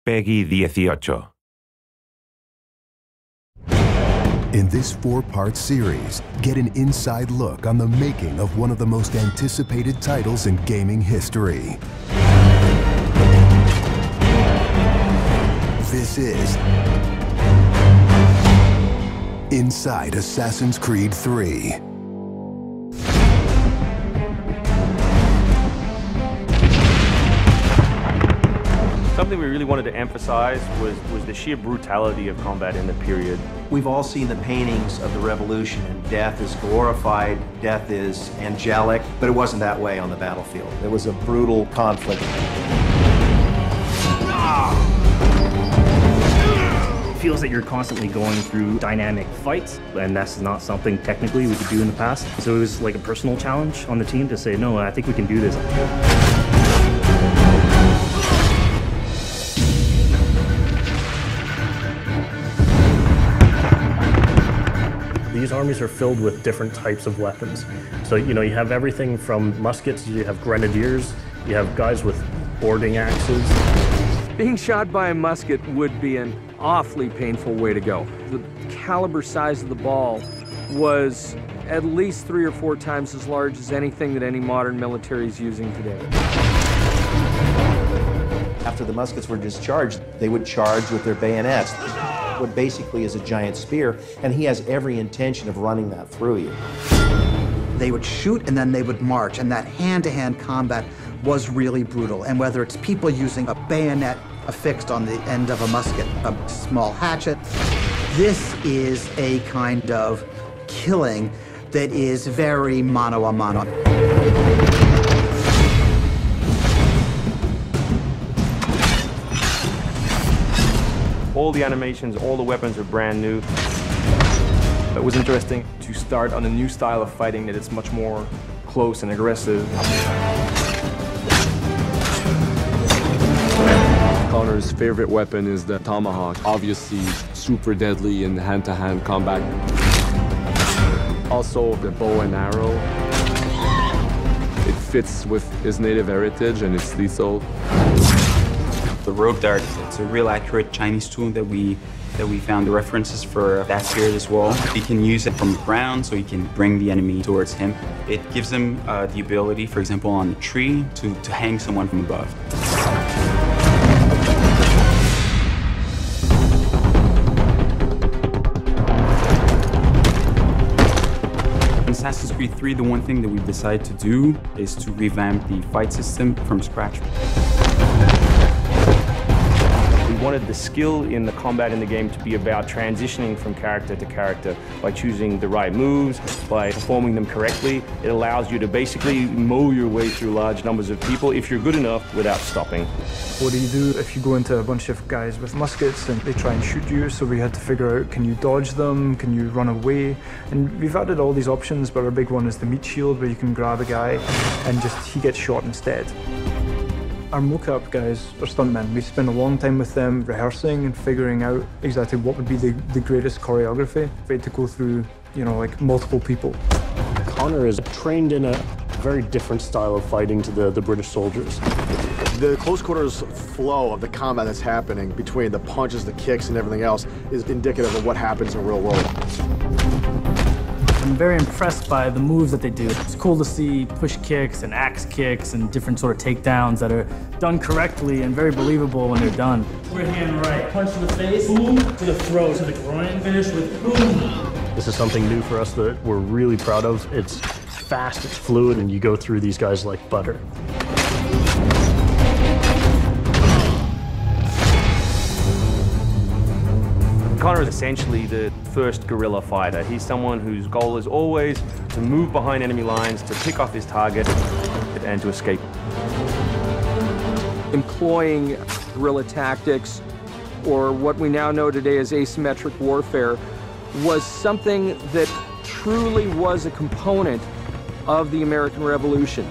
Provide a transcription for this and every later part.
Peggy 18. In this 4-part series, get an inside look on the making of one of the most anticipated titles in gaming history. This is Inside Assassin's Creed 3. Something we really wanted to emphasize was the sheer brutality of combat in the period. We've all seen the paintings of the Revolution, and death is glorified, death is angelic, but it wasn't that way on the battlefield. It was a brutal conflict. It feels that you're constantly going through dynamic fights, and that's not something technically we could do in the past. So it was like a personal challenge on the team to say, no, I think we can do this. These armies are filled with different types of weapons. So, you have everything from muskets, you have grenadiers, you have guys with boarding axes. Being shot by a musket would be an awfully painful way to go. The caliber size of the ball was at least 3 or 4 times as large as anything that any modern military is using today. After the muskets were discharged, they would charge with their bayonets. What basically is a giant spear, and he has every intention of running that through you. They would shoot and then they would march, and that hand-to-hand combat was really brutal. And whether it's people using a bayonet affixed on the end of a musket, a small hatchet, this is a kind of killing that is very mano a mano. All the animations, all the weapons are brand new. It was interesting to start on a new style of fighting that is much more close and aggressive. Connor's favorite weapon is the tomahawk, obviously super deadly in hand-to-hand combat. Also the bow and arrow. It fits with his native heritage and it's lethal. The rogue dart, it's a real accurate Chinese tool that we found the references for that period as well. He can use it from the ground, so he can bring the enemy towards him. It gives him the ability, for example, on a tree, to hang someone from above. In Assassin's Creed 3, the one thing that we've decided to do is to revamp the fight system from scratch. We wanted the skill in the combat in the game to be about transitioning from character to character by choosing the right moves, by performing them correctly. It allows you to basically mow your way through large numbers of people if you're good enough without stopping. What do you do if you go into a bunch of guys with muskets and they try and shoot you? So we had to figure out, can you dodge them? Can you run away? And we've added all these options, but our big one is the meat shield, where you can grab a guy and he gets shot instead. Our mocap guys are stuntmen. We spend a long time with them rehearsing and figuring out exactly what would be the greatest choreography. We had to go through, like multiple people. Connor is trained in a very different style of fighting to the British soldiers. The close quarters flow of the combat that's happening between the punches, the kicks, and everything else is indicative of what happens in the real world. I'm very impressed by the moves that they do. It's cool to see push kicks and axe kicks and different sort of takedowns that are done correctly and very believable when they're done. Right hand right, punch to the face, boom, to the throat, to the groin, finish with boom. This is something new for us that we're really proud of. It's fast, it's fluid, and you go through these guys like butter. Connor is essentially the first guerrilla fighter. He's someone whose goal is always to move behind enemy lines, to pick off his target, and to escape. Employing guerrilla tactics, or what we now know today as asymmetric warfare, was something that truly was a component of the American Revolution.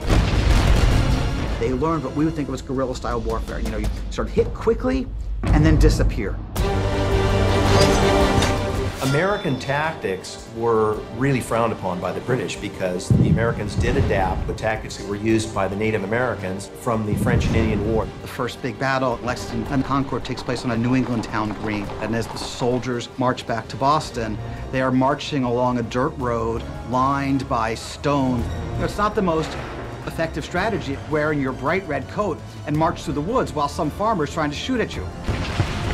They learned what we would think was guerrilla-style warfare. You sort of hit quickly and then disappear. American tactics were really frowned upon by the British because the Americans did adapt the tactics that were used by the Native Americans from the French and Indian War. The first big battle at Lexington and Concord takes place on a New England town green. And as the soldiers march back to Boston, they are marching along a dirt road lined by stone. You know, it's not the most effective strategy wearing your bright red coat and march through the woods while some farmer's trying to shoot at you.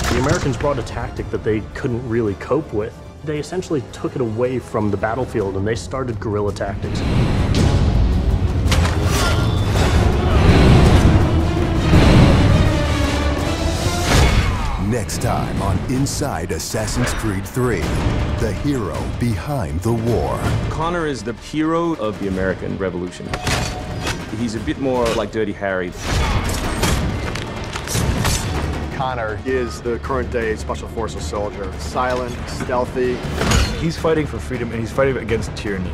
The Americans brought a tactic that they couldn't really cope with. They essentially took it away from the battlefield and they started guerrilla tactics. Next time on Inside Assassin's Creed 3, the hero behind the war. Connor is the hero of the American Revolution. He's a bit more like Dirty Harry. Connor is the current-day Special Forces soldier. Silent, stealthy. He's fighting for freedom and he's fighting against tyranny.